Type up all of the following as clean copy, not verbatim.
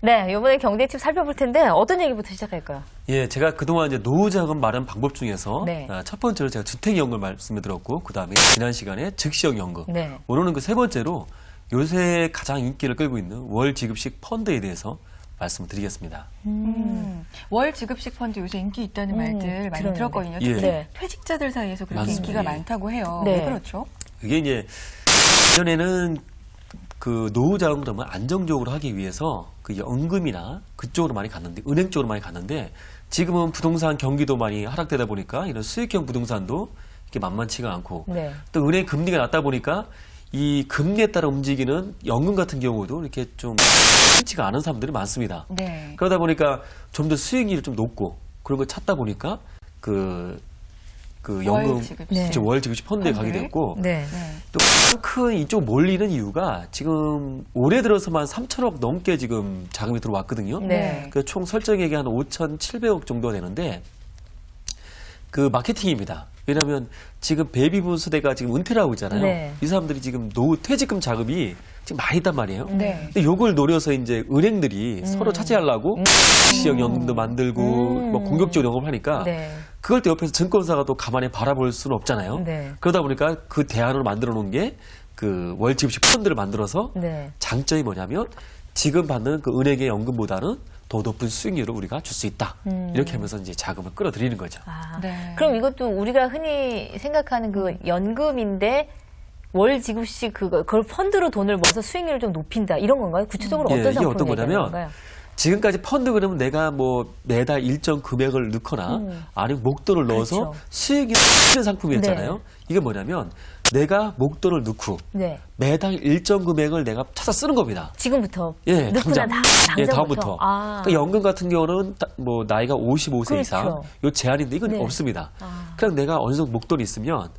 네, 이번에 경제 팁 살펴볼 텐데 어떤 얘기부터 시작할까요? 예, 제가 그동안 이제 노후자금 마련 방법 중에서 네. 첫 번째로 제가 주택연금 말씀을 드렸고, 그 다음에 지난 시간에 즉시연금. 네. 오늘은 그 세 번째로 요새 가장 인기를 끌고 있는 월 지급식 펀드에 대해서 말씀을 드리겠습니다. 월 지급식 펀드 요새 인기 있다는 말들 많이 들었는데. 들었거든요. 예. 특히 네. 퇴직자들 사이에서 그렇게 맞습니다. 인기가 예. 많다고 해요. 네. 왜 그렇죠? 이게 이제 예전에는 그 노후자금을 정말 안정적으로 하기 위해서 그 연금이나 그쪽으로 많이 갔는데, 은행 쪽으로 많이 갔는데, 지금은 부동산 경기도 많이 하락되다 보니까 이런 수익형 부동산도 이렇게 만만치가 않고, 네. 또 은행 금리가 낮다 보니까 이 금리에 따라 움직이는 연금 같은 경우도 이렇게 좀 쉽지가 않은 사람들이 많습니다. 네. 그러다 보니까 좀 더 수익률이 좀 높고 그런 걸 찾다 보니까 그 연금 월 지급식. 네. 월 지급식 펀드에 가게 펀드. 됐고, 네. 네. 또 큰 이쪽 몰리는 이유가 지금 올해 들어서만 3천억 넘게 지금 자금이 들어왔거든요. 네. 그 총 설정액이 한 5,700억 정도 되는데, 그 마케팅입니다. 왜냐하면 지금 베이비붐 세대가 지금 은퇴를 하고 있잖아요. 네. 이 사람들이 지금 노후 퇴직금 자금이 지금 많이 있단 말이에요. 네. 근데 요걸 노려서 이제 은행들이 서로 차지하려고 지역 연금도 만들고 뭐 공격적으로 연금을 하니까, 네. 그걸 또 옆에서 증권사가 또 가만히 바라볼 수는 없잖아요. 네. 그러다 보니까 그 대안으로 만들어 놓은 게 그 월지급식 펀드를 만들어서, 네. 장점이 뭐냐면 지금 받는 그 은행의 연금보다는 더 높은 수익률을 우리가 줄 수 있다. 이렇게 하면서 이제 자금을 끌어들이는 거죠. 아, 네. 그럼 이것도 우리가 흔히 생각하는 그 연금인데 월 지급식 그걸 펀드로 돈을 모아서 수익률을 좀 높인다 이런 건가요? 구체적으로 예, 어떤 이게 상품을 어떤 얘기하는 거냐면 건가요? 지금까지 펀드 그러면 내가 뭐 매달 일정 금액을 넣거나 아니면 목돈을 넣어서 그렇죠. 수익이 있는 상품이었잖아요. 네. 이게 뭐냐면 내가 목돈을 넣고 네. 매달 일정 금액을 내가 찾아 쓰는 겁니다. 지금부터 예, 넣고 난 예, 당장부터. 다음부터. 아. 그러니까 연금 같은 경우는 뭐 나이가 55세 그렇죠. 이상 요 제한인데 이건 네. 없습니다. 아. 그냥 내가 어느 정도 목돈이 있으면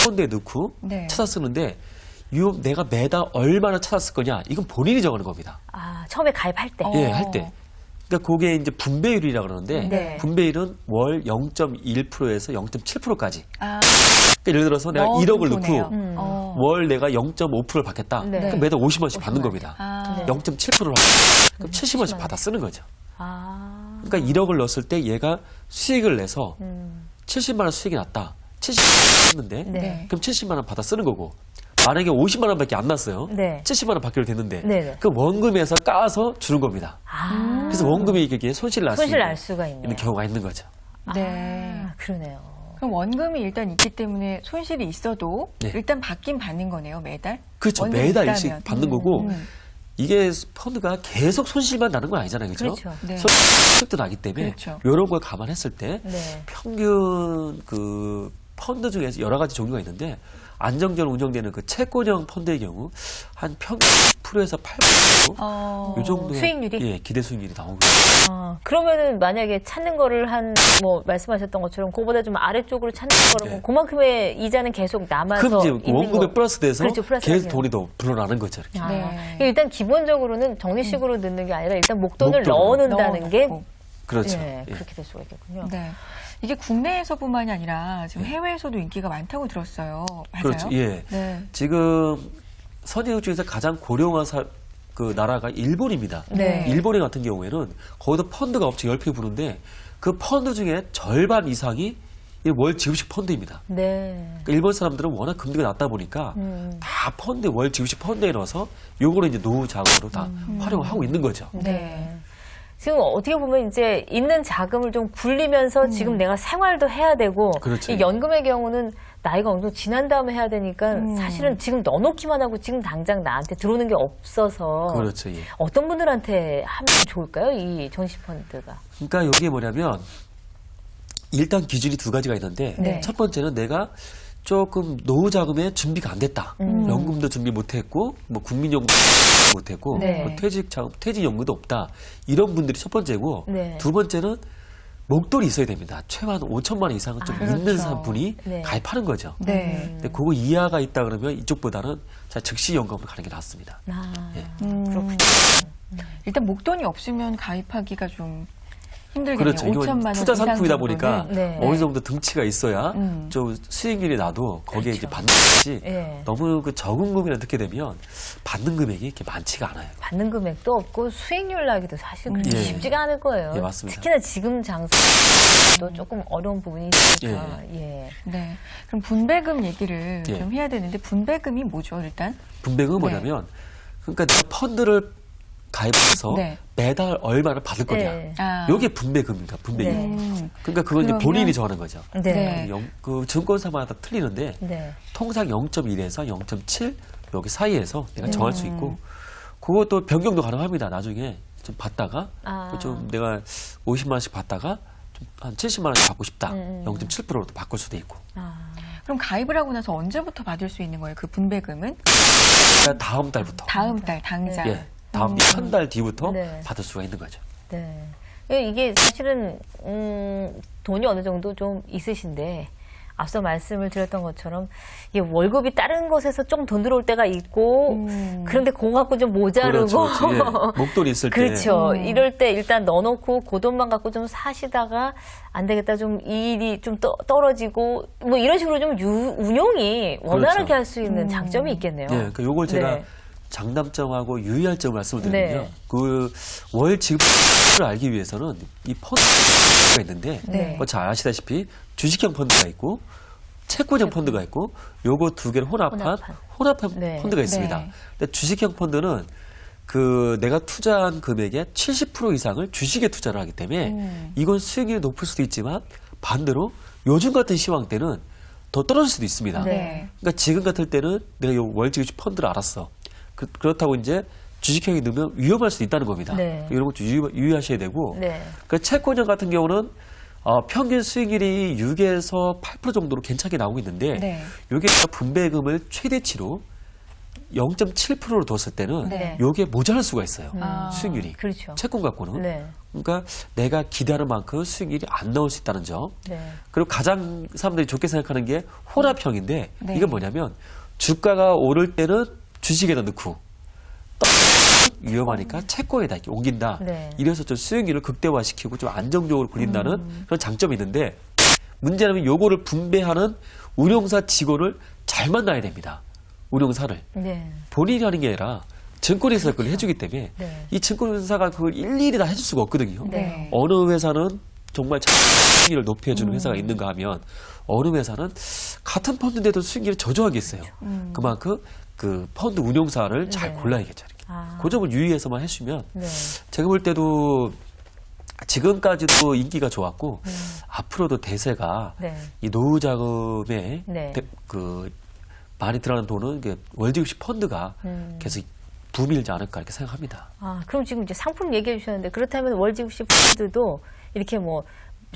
펀드에 넣고 네. 찾아 쓰는데, 요 내가 매달 얼마나 찾아 쓸 거냐 이건 본인이 정하는 겁니다. 아, 처음에 가입할 때. 예, 할 때. 그러니까 그게 이제 분배율이라고 그러는데, 네. 분배율은 월 0.1%에서 0.7%까지. 아, 그러니까 예를 들어서 내가 넣어둔 1억을 돈이에요. 넣고 월 내가 0.5%를 받겠다. 네. 그럼 매달 50만 원씩 받는 겁니다. 아. 네. 0.7%를 받겠다. 그럼 70만 원씩 받아 쓰는 거죠. 아. 그러니까 1억을 넣었을 때 얘가 수익을 내서 70만 원 수익이 났다. 70만 원 했는데, 네. 그럼 70만 원 받아 쓰는 거고, 만약에 50만 원밖에 안 났어요. 네. 70만 원 받기로 됐는데, 네네. 그 원금에서 까서 주는 겁니다. 아. 그래서 원금이 이게 손실을 날 손실 날 수가 있네요. 있는 경우가 있는 거죠. 네. 아, 그러네요. 그럼 원금이 일단 있기 때문에 손실이 있어도 네. 일단 받긴 받는 거네요, 매달? 그렇죠. 원금이 매달 있다면. 일씩 받는 거고, 이게 펀드가 계속 손실만 나는 건 아니잖아요. 그렇죠? 그렇죠. 네. 손실도 나기 때문에 그렇죠. 이런 걸 감안했을 때 네. 평균 그 펀드 중에서 여러 가지 종류가 있는데, 안정적으로 운영되는 그 채권형 펀드의 경우 한 평균 10%에서 8% 이 정도의 수익률이? 예, 기대 수익률이 나오고 그러면은 만약에 찾는 거를 뭐 말씀하셨던 것처럼 그거보다 좀 아래쪽으로 찾는 거를 네. 그만큼의 이자는 계속 남아서 그럼 이제 있는 원금에 거. 플러스 돼서 그렇죠, 플러스 계속 하세요. 돈이 더 불어나는 거죠. 이렇게. 아, 네. 일단 기본적으로는 정리식으로 넣는 게 아니라 일단 목돈을 목돈으로. 넣어놓는다는 게 넣어놓고. 그렇죠. 예, 예. 그렇게 될 수가 있겠군요. 네. 이게 국내에서뿐만이 아니라 지금 해외에서도 인기가 많다고 들었어요. 맞아요? 그렇죠. 예. 네. 지금 선진국 중에서 가장 고령화 그 나라가 일본입니다. 네. 일본의 같은 경우에는 거기도 펀드가 업체 10개 부르는데 그 펀드 중에 절반 이상이 이 월 지급식 펀드입니다. 네. 그러니까 일본 사람들은 워낙 금리가 낮다 보니까 다 펀드, 월 지급식 펀드에 넣어서 요거를 이제 노후 자금으로 다 활용하고 있는 거죠. 네. 지금 어떻게 보면 이제 있는 자금을 좀 굴리면서 지금 내가 생활도 해야 되고 그렇죠. 이 연금의 경우는 나이가 어느 정도 지난 다음에 해야 되니까 사실은 지금 넣어놓기만 하고 지금 당장 나한테 들어오는 게 없어서 그렇죠. 예. 어떤 분들한테 하면 좋을까요? 이 전시펀드가. 그러니까 이게 뭐냐면 일단 기준이 두 가지가 있는데 네. 첫 번째는 내가 조금 노후 자금에 준비가 안 됐다. 연금도 준비 못했고 뭐 국민연금 못했고 네. 뭐 퇴직연금도 없다. 이런 분들이 첫 번째고 네. 두 번째는 목돈이 있어야 됩니다. 최소한 5천만 원 이상은 좀 그렇죠. 있는 분이 네. 가입하는 거죠. 네. 근데 그거 이하가 있다 그러면 이쪽보다는 즉시 연금을 가는 게 낫습니다. 아, 예. 그렇군요. 일단 목돈이 없으면 가입하기가 좀 힘들겠네요. 그렇죠. 이건 5천만 원 투자 이상 상품이다 정도는. 보니까 네. 어느 정도 등치가 있어야 좀 수익률이 나도 거기에 이제 받는 것이 예. 너무 그 적은 금액을 듣게 되면 받는 금액이 이렇게 많지가 않아요. 받는 금액도 없고 수익률 나기도 사실 그렇게 예. 쉽지가 않을 거예요. 예, 맞습니다. 특히나 지금 장사도 조금 어려운 부분이 있으니까. 예. 네. 그럼 분배금 얘기를 예. 좀 해야 되는데 분배금이 뭐죠, 일단? 분배금은 네. 뭐냐면 그러니까 내가 펀드를 가입해서 네. 매달 얼마를 받을 거냐. 네. 아. 요게 분배금입니다. 분배금. 네. 그러니까 그건 이제 그러면- 본인이 정하는 거죠. 네. 네. 그 증권사마다 틀리는데 네. 통상 0.1에서 0.7 여기 사이에서 내가 정할 수 있고 그것도 변경도 가능합니다. 나중에 좀 받다가 아. 좀 내가 50만 원씩 받다가 좀 한 70만 원씩 받고 싶다. 0.7%로 바꿀 수도 있고. 아. 그럼 가입을 하고 나서 언제부터 받을 수 있는 거예요? 그 분배금은? 다음 달부터. 다음 달 당장. 예. 다음 한 달 뒤부터 네. 받을 수가 있는 거죠. 네. 이게 사실은 돈이 어느 정도 좀 있으신데 앞서 말씀을 드렸던 것처럼 이게 월급이 다른 곳에서 좀 돈 들어올 때가 있고 그런데 그거 갖고 좀 모자르고 그렇죠, 그렇죠. 예. 목돈이 있을 때. 그렇죠. 이럴 때 일단 넣어놓고 그 돈만 갖고 좀 사시다가 안 되겠다 좀 이 일이 좀 떨어지고 뭐 이런 식으로 좀 운용이 원활하게 그렇죠. 할 수 있는 장점이 있겠네요. 예, 그러니까 요걸 제가 네. 장단점하고 유의할 점을 말씀을 드리면요. 네. 그 월 지급을 알기 위해서는 이 펀드가 있는데 네. 뭐 잘 아시다시피 주식형 펀드가 있고 채권형 펀드가 있고 요거 두 개를 혼합한 네. 펀드가 있습니다. 네. 근데 주식형 펀드는 그 내가 투자한 금액의 70% 이상을 주식에 투자를 하기 때문에 이건 수익률이 높을 수도 있지만 반대로 요즘 같은 시황 때는 더 떨어질 수도 있습니다. 네. 그러니까 지금 같을 때는 내가 요 월지급식 펀드를 알았어. 그렇다고 이제 주식형이 넣으면 위험할 수도 있다는 겁니다. 네. 이런 것도 유의하셔야 되고. 네. 그 채권형 같은 경우는 평균 수익률이 6에서 8% 정도로 괜찮게 나오고 있는데 네. 이게 분배금을 최대치로 0.7%로 뒀을 때는 네. 이게 모자랄 수가 있어요. 아. 수익률이. 그렇죠. 채권 갖고는. 네. 그러니까 내가 기대하는 만큼 수익률이 안 나올 수 있다는 점. 네. 그리고 가장 사람들이 좋게 생각하는 게 혼합형인데 네. 이건 뭐냐면 주가가 오를 때는 주식에다 넣고 위험하니까 채권에다 이렇게 옮긴다. 네. 이래서 좀 수익률을 극대화시키고 좀 안정적으로 굴린다는 그런 장점이 있는데 문제는 요거를 분배하는 운용사 직원을 잘 만나야 됩니다. 운용사를. 네. 본인이 하는 게 아니라 증권회사가 그걸 해주기 때문에 네. 이 증권회사가 그걸 일일이 다 해줄 수가 없거든요. 네. 어느 회사는 정말 수익률을 높여주는 회사가 있는가 하면 어느 회사는 같은 펀드인데도 수익률이 저조하게 있어요. 그만큼 그 펀드 운용사를 잘 네. 골라야겠죠. 이렇게. 아. 그 점을 유의해서만 해주면 네. 제가 볼 때도 지금까지도 인기가 좋았고 앞으로도 대세가 네. 이 노후 자금에 네. 그 많이 들어가는 돈은 이게 월지급식 펀드가 계속 붐이 일지 않을까 이렇게 생각합니다. 아, 그럼 지금 이제 상품 얘기해 주셨는데 그렇다면 월지급식 펀드도 이렇게 뭐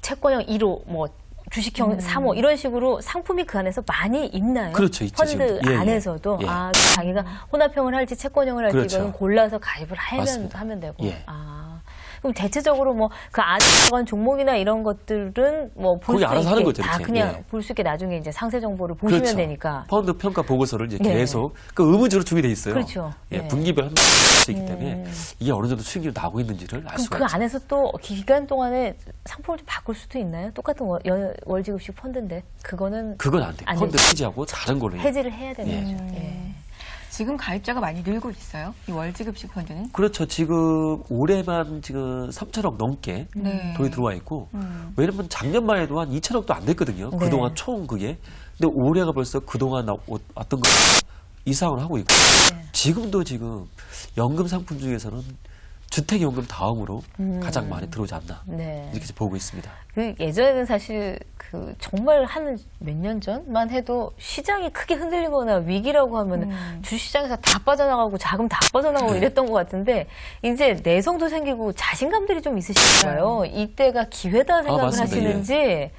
채권형 1호, 뭐 주식형 3호 이런 식으로 상품이 그 안에서 많이 있나요? 그렇죠, 있죠, 펀드 지금. 예, 예. 안에서도 예. 아, 자기가 혼합형을 할지 채권형을 할지 그렇죠. 이거는 골라서 가입을 맞습니다. 하면 되고. 예. 아. 그럼 대체적으로 뭐 그 안에 들어간 종목이나 이런 것들은 뭐 볼 거기 수 알아서 하는 있게 거죠, 다 이렇게. 그냥 예. 볼 수 있게 나중에 이제 상세 정보를 보시면 그렇죠. 되니까. 펀드 평가 보고서를 이제 네. 계속 그 의무적으로 주게 돼 있어요. 그렇죠. 예, 네. 분기별 한 번씩 있기 때문에 이게 어느 정도 수익률이 나고 있는지를 알 그럼 수가 그 있죠. 안에서 또 기간 동안에 상품을 좀 바꿀 수도 있나요? 똑같은 월지급식 펀드인데 그거는 그건 안 돼요. 안 펀드 되죠. 해지하고 다른 걸로 해요. 해지를 해야 되는 예. 거죠. 예. 지금 가입자가 많이 늘고 있어요. 이 월지급식 펀드는. 그렇죠. 지금 올해만 지금 3천억 넘게 네. 돈이 들어와 있고 왜냐면 작년만 해도 한 2천억도 안 됐거든요. 네. 그동안 총 그게. 근데 올해가 벌써 그동안 왔던 거 이상을 하고 있고 네. 지금도 지금 연금 상품 중에서는 주택연금 다음으로 가장 많이 들어오지 않나 네. 이렇게 보고 있습니다. 그 예전에는 사실 그 정말 한 몇 년 전만 해도 시장이 크게 흔들리거나 위기라고 하면 주식시장에서 다 빠져나가고 자금 다 빠져나가고 이랬던 것 같은데 이제 내성도 생기고 자신감들이 좀 있으신가요? 이때가 기회다 생각을 맞습니다. 하시는지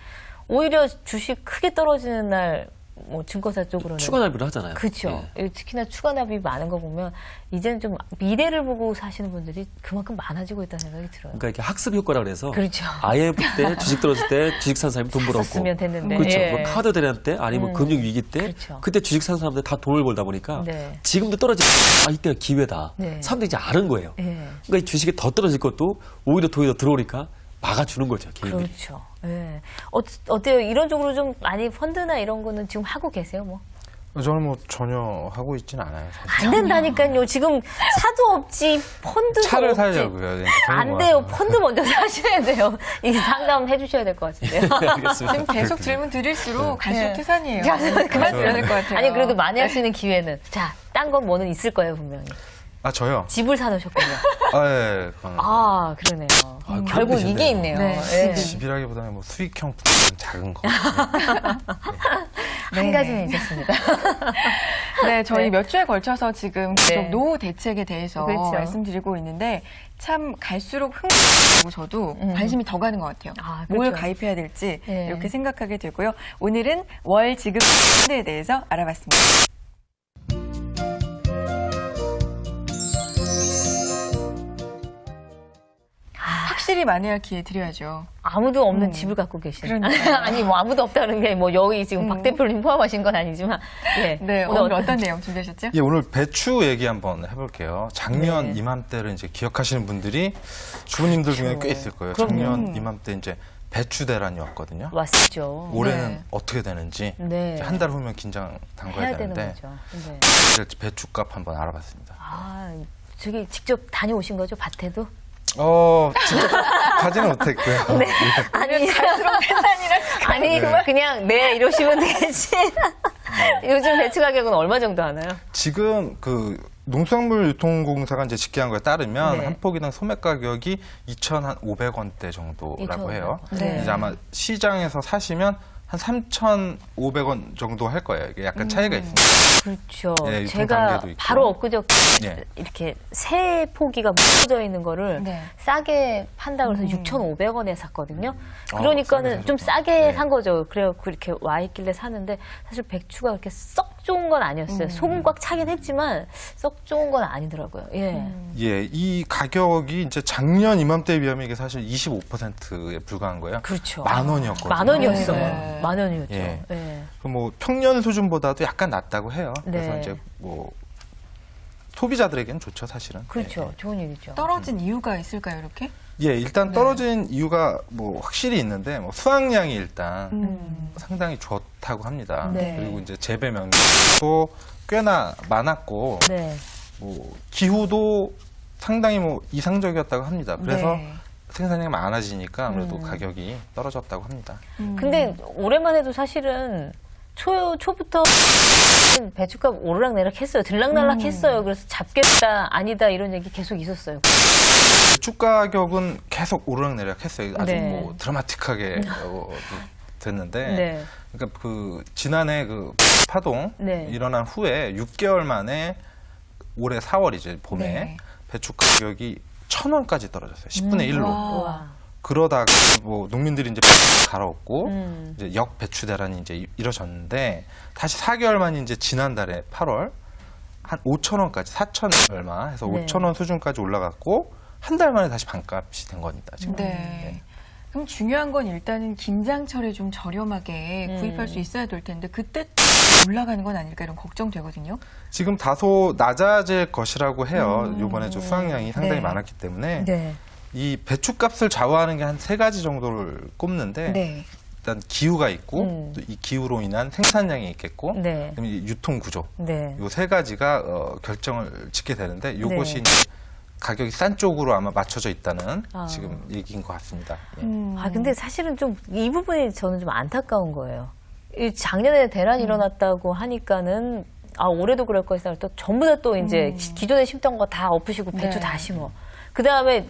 오히려 주식 크게 떨어지는 날 뭐 증권사 쪽으로는 추가 납입을 하잖아요. 그렇죠. 예. 특히나 추가 납입이 많은 거 보면 이제는 좀 미래를 보고 사시는 분들이 그만큼 많아지고 있다는 생각이 들어요. 그러니까 이렇게 학습 효과라 그래서 그렇죠. IMF 때 주식 떨어질 때 주식 산 사람이 돈 벌었고 샀으면 됐는데. 그렇죠. 예. 뭐 카드 대란 때 아니면 금융 위기 때 그렇죠. 그때 주식 산 사람들 다 돈을 벌다 보니까 네. 지금도 떨어지면 이때가 기회다. 네. 사람들이 이제 아는 거예요. 예. 그러니까 이 주식이 더 떨어질 것도 오히려 돈이 더 들어오니까 막아주는 거죠, 개인들이. 그렇죠. 예. 어때요? 이런 쪽으로 좀 많이 펀드나 이런 거는 지금 하고 계세요, 뭐? 저는 뭐 전혀 하고 있지는 않아요. 사실. 안 된다니까요. 지금 사도 없지, 펀드도 차를 없지. 사려고요. 이제 그런 안 거 돼요. 같아요. 펀드 먼저 사셔야 돼요. 이 상담해 주셔야 될 것 같은데요. 알겠습니다. 지금 계속 질문 드릴수록 갈수록 네. 태산이에요. 자, 그만 드려야 될 것 같아요. 아니, 그래도 많이 할 수 있는 기회는. 자, 딴 건 뭐는 있을 거예요, 분명히. 아, 저요? 집을 사놓으셨군요. 아, 예. 그건 아, 그러네요. 그런 결국 뜻이네요. 이게 있네요. 네. 예. 집이라기보다는 뭐 수익형 작은 거. 한 가지는 있었습니다. 네, 저희 네. 몇 주에 걸쳐서 지금 계속 네. 노후 대책에 대해서 그렇죠. 말씀드리고 있는데 참 갈수록 흥미고 저도 관심이 더 가는 것 같아요. 아, 뭘 그렇죠. 가입해야 될지 네. 이렇게 생각하게 되고요. 오늘은 월 지급 펀드에 대해서 알아봤습니다. 확실히 만회할 기회 드려야죠. 아무도 없는 집을 갖고 계시는. 그러니까요. 아니, 뭐 아무도 없다는 게 뭐 여기 지금 박 대표님 포함하신 건 아니지만. 예. 네, 오늘 어떤 내용 준비하셨죠? 예, 오늘 배추 얘기 한번 해볼게요. 작년 네. 이맘때를 이제 기억하시는 분들이 주부님들 중에 꽤 있을 거예요. 그럼요. 작년 이맘때 이제 배추 대란이 왔거든요. 왔었죠. 올해는 네. 어떻게 되는지 네. 한 달 후면 긴장 담가야 해야 되는 되는데 거죠. 네. 배추값 한번 알아봤습니다. 아, 저기 직접 다녀오신 거죠, 밭에도? 직접 가지는 못했고요. 네. 아니, 아니, 그냥, 네, 이러시면 되겠지. 요즘 배추 가격은 얼마 정도 하나요? 지금 그 농수산물 유통공사가 이제 집계한 거에 따르면 네. 한 포기당 소매 가격이 2,500원대 정도라고 2,500원. 해요. 네. 이제 아마 시장에서 사시면 한 3,500원 정도 할 거예요. 이게 약간 차이가 있습니다. 그렇죠. 예, 유통 제가 단계도 있고. 바로 엊그저께 예. 이렇게 새 포기가 묶어져 있는 거를 네. 싸게 판다고 해서 6,500원에 샀거든요. 그러니까는 싸게 좀 사셨구나. 싸게 네. 산 거죠. 그래갖고 이렇게 와 있길래 사는데 사실 배추가 그렇게 썩 좋은 건 아니었어요. 소금 꽉 차긴 했지만 썩 좋은 건 아니더라고요. 예. 예, 이 가격이 이제 작년 이맘때에 비하면 이게 사실 25%에 불과한 거예요. 그렇죠. 10,000원이었거든요. 만 원이었어요. 네. 만 원이었죠. 예. 예. 뭐 평년 수준보다도 약간 낮다고 해요. 네. 그래서 이제 뭐 소비자들에게는 좋죠, 사실은. 그렇죠. 좋은 얘기죠. 떨어진 이유가 있을까요, 이렇게? 예, 일단 떨어진 이유가 뭐 확실히 있는데 뭐 수확량이 일단 상당히 좋다고 합니다. 네. 그리고 이제 재배 면적도 꽤나 많았고 네. 뭐 기후도 상당히 뭐 이상적이었다고 합니다. 그래서 네. 생산량이 많아지니까 아무래도 가격이 떨어졌다고 합니다. 근데 올해만 해도 사실은 초부터 배추값 오르락내락 했어요. 들락날락 했어요. 그래서 잡겠다, 아니다 이런 얘기 계속 있었어요. 배추 가격은 계속 오르락내락했어요. 아주 네. 뭐 드라마틱하게 됐는데, 네. 그러니까 그 지난해 그 파동 네. 일어난 후에 6개월 만에 올해 4월 이제 봄에 네. 배추 가격이 1,000원까지 떨어졌어요. 10분의 1로. 와. 그러다가 뭐 농민들이 이제 배추를 갈아엎고 이제 역 배추 대란이 이제 이뤄졌는데 다시 4개월 만에 이제 지난달에 8월 한 5,000원까지 4,000 얼마 해서 네. 5,000원 수준까지 올라갔고 한 달 만에 다시 반값이 된 겁니다. 지금. 네. 그럼 중요한 건 일단은 김장철에 좀 저렴하게 구입할 수 있어야 될 텐데 그때 올라가는 건 아닐까 이런 걱정되거든요. 지금 다소 낮아질 것이라고 해요. 이번에 좀 수확량이 상당히 네. 많았기 때문에 네. 이 배추값을 좌우하는 게 한 세 가지 정도를 꼽는데 네. 일단 기후가 있고 또 이 기후로 인한 생산량이 있겠고 네. 그다음에 이 유통 구조 네. 요 세 가지가 결정을 짓게 되는데 이것이 네. 이제 가격이 싼 쪽으로 아마 맞춰져 있다는 아. 지금 얘기인 것 같습니다. 예. 아, 근데 사실은 좀 이 부분이 저는 좀 안타까운 거예요. 이 작년에 대란이 일어났다고 하니까는 아, 올해도 그럴 것이다. 또 전부 다 또 이제 기존에 심던 거 다 엎으시고 배추 네. 다 심어. 그 다음에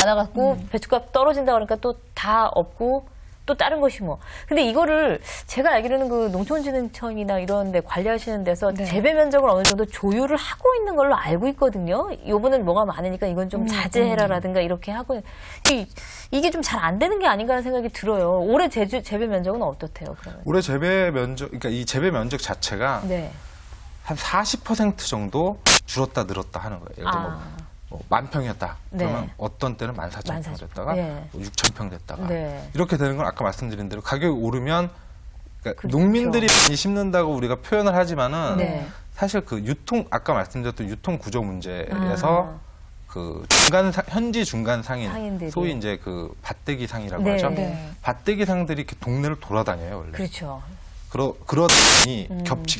많아갖고 배추값 떨어진다 그러니까 또 다 엎고 또 다른 거 심어. 근데 이거를 제가 알기로는 그 농촌진흥청이나 이런 데 관리하시는 데서 네. 재배 면적을 어느 정도 조율을 하고 있는 걸로 알고 있거든요. 요번엔 뭐가 많으니까 이건 좀 자제해라라든가 이렇게 하고 이게 좀 잘 안 되는 게 아닌가라는 생각이 들어요. 올해 재배 면적은 어떻대요, 그러면? 올해 재배 면적, 그러니까 이 재배 면적 자체가 네. 한 40% 정도 줄었다 늘었다 하는 거예요. 예를 들어 뭐 10,000평이었다. 네. 그러면 어떤 때는 14,000평 됐다가 네. 뭐 6,000평 됐다가 네. 이렇게 되는 건 아까 말씀드린 대로 가격이 오르면 그러니까 그렇죠. 농민들이 많이 심는다고 우리가 표현을 하지만은 네. 사실 그 아까 말씀드렸던 유통 구조 문제에서 그 그 현지 중간 상인, 상인들이. 소위 이제 그 밭대기 상이라고 네. 하죠. 네. 밭대기 상들이 이렇게 동네를 돌아다녀요 원래. 그렇죠. 그러더니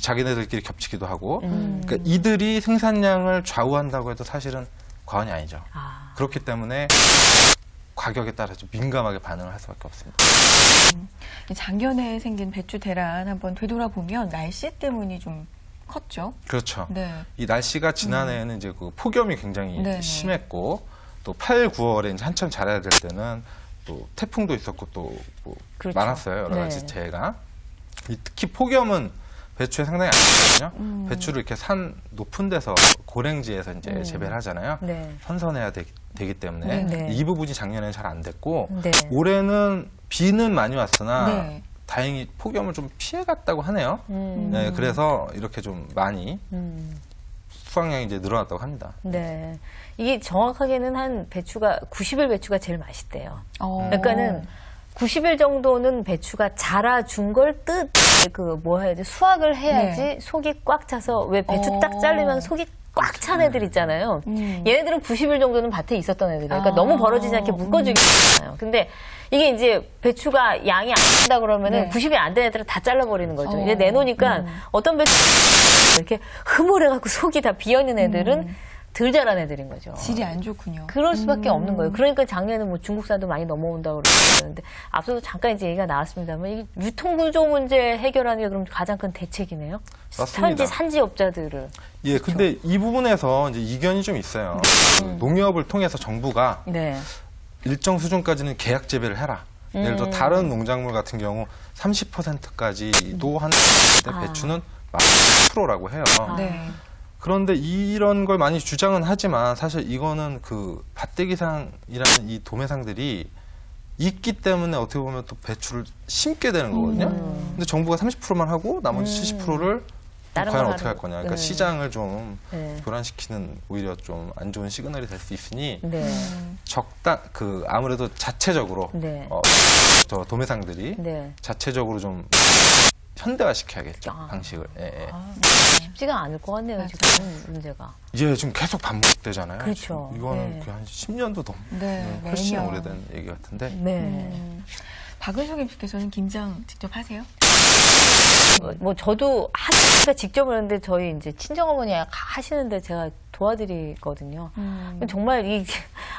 자기네들끼리 겹치기도 하고. 그러니까 이들이 생산량을 좌우한다고 해도 사실은 과언이 아니죠. 아. 그렇기 때문에 가격에 따라 좀 민감하게 반응을 할 수밖에 없습니다. 작년에 생긴 배추 대란 한번 되돌아보면 날씨 때문이 좀 컸죠. 그렇죠. 네. 이 날씨가 지난해에는 이제 그 폭염이 굉장히 네네. 심했고 또 8, 9월에 이제 한참 자라야 될 때는 또 태풍도 있었고 또 뭐 그렇죠. 많았어요. 여러 가지 네. 재해가. 특히 폭염은 배추에 상당히 안 좋거든요. 배추를 이렇게 산 높은 데서 고랭지에서 이제 재배를 하잖아요. 네. 선선해야 되기 때문에 네. 이 부분이 작년에는 잘 안 됐고 네. 올해는 비는 많이 왔으나 네. 다행히 폭염을 좀 피해갔다고 하네요. 네, 그래서 이렇게 좀 많이 수확량이 이제 늘어났다고 합니다. 네. 이게 정확하게는 한 배추가 90일 배추가 제일 맛있대요. 그러니까는 90일 정도는 배추가 자라준 걸 뭐 해야지 수확을 해야지 네. 속이 꽉 차서 왜 배추 딱 잘리면 속이 꽉 찬 애들 있잖아요. 얘네들은 90일 정도는 밭에 있었던 애들이에요. 그러니까 너무 벌어지지 않게 묶어주잖아요. 근데 이게 이제 배추가 양이 안 된다 그러면은 네. 90일 안 된 애들은 다 잘라버리는 거죠. 이제 내놓으니까 어떤 배추 이렇게 흐물해갖고 속이 다 비어있는 애들은 덜 자란 애들인 거죠. 질이 안 좋군요. 그럴 수밖에 없는 거예요. 그러니까 작년에 뭐 중국산도 많이 넘어온다고 그러는데 앞서도 잠깐 이제 얘기가 나왔습니다만 이게 유통구조 문제 해결하는 게 그럼 가장 큰 대책이네요. 맞습니다. 현지 산지업자들을. 예, 근데 이 부분에서 이제 이견이 좀 있어요. 그 농협을 통해서 정부가 네. 일정 수준까지는 계약 재배를 해라. 예를 들어 다른 농작물 같은 경우 30%까지도 하는데 배추는 10%라고 해요. 네. 그런데 이런 걸 많이 주장은 하지만 사실 이거는 그 밭대기상이라는 이 도매상들이 있기 때문에 어떻게 보면 또 배추를 심게 되는 거거든요. 근데 정부가 30%만 하고 나머지 70%를 다른 과연 걸 어떻게 할 하는- 거냐. 그러니까 네. 시장을 좀 네. 교란시키는 오히려 좀 안 좋은 시그널이 될 수 있으니 네. 아무래도 자체적으로 네. 저 도매상들이 네. 자체적으로 좀 현대화시켜야겠죠. 아. 방식을. 예, 예. 쉽지가 않을 것 같네요. 맞아요. 지금 문제가. 이게 지금 계속 반복되잖아요. 그렇죠. 지금 이거는 네. 거의 한 10년도 넘 네, 훨씬 매년. 오래된 얘기 같은데. 네. 박은숙 임씨께서는 김장 직접 하세요? 뭐 저도 하니까 직접 하는데 저희 이제 친정어머니 하시는데 제가 도와드리거든요. 정말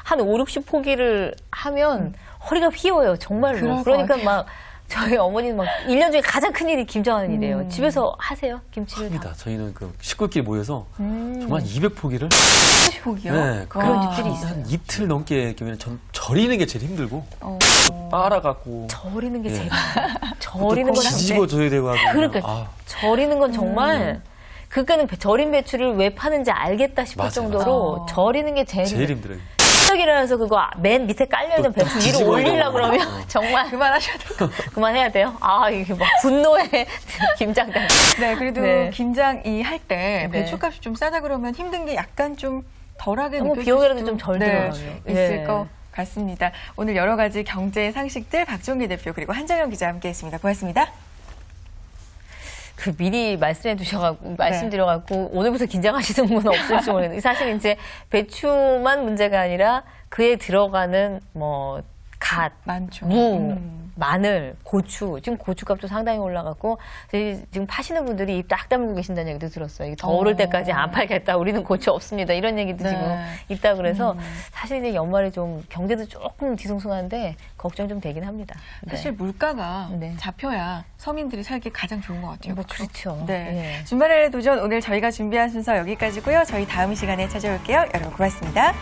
한 5, 60포기를 하면 허리가 휘어요. 정말로. 그럴 것 그러니까 같아요. 막 저희 어머니는 막 1년 중에 가장 큰 일이 김장하는 일이에요. 집에서 하세요? 김치를 합니다. 저희는 그 식구끼리 모여서 정말 200포기를 10포기요? 네, 그런 집들이 있어요. 한 이틀 넘게 끼면 절이는 게 제일 힘들고 어. 빨아갖고 절이는 게 예. 제일 절이는 건 뒤집어 줘야 되고 하고 그러니까 아, 절이는 건 정말 그러니까는 절인 배추를 왜 파는지 알겠다 싶을 맞아요, 정도로 맞아요. 절이는 게 제일 제일 힘들어요. 일어나서 그거 맨 밑에 깔려있는 배추 위로 뒤집어야 올리려고 되고. 그러면 정말 그만하셔야 돼요. 그만해야 돼요. 아 이게 막 분노의 김장단. 네, 그래도 네. 김장 할 때 네. 배추값이 좀 싸다 그러면 힘든 게 약간 좀 덜하게 뭐 느껴질 비용이라도 수도 좀 덜 네, 들어가요. 있을 네. 것 같습니다. 오늘 여러 가지 경제 상식들 박종기 대표 그리고 한정현 기자 함께했습니다. 고맙습니다. 그 미리 말씀드려갖고 오늘부터 긴장하시는 분은 없을지 모르겠는데 사실 이제 배추만 문제가 아니라 그에 들어가는 뭐 갓, 많죠. 무, 마늘, 고추. 지금 고추값도 상당히 올라갔고 지금 파시는 분들이 입 딱 다물고 계신다는 얘기도 들었어요. 더 오를 때까지 안 팔겠다. 우리는 고추 없습니다. 이런 얘기도 네. 지금 있다 그래서 사실 이제 연말에 좀 경제도 조금 뒤숭숭한데 걱정 좀 되긴 합니다. 네. 사실 물가가 네. 잡혀야 서민들이 살기 가장 좋은 것 같아요. 뭐 그렇죠. 네. 예. 주말의 도전 오늘 저희가 준비한 순서 여기까지고요. 저희 다음 시간에 찾아올게요. 여러분 고맙습니다.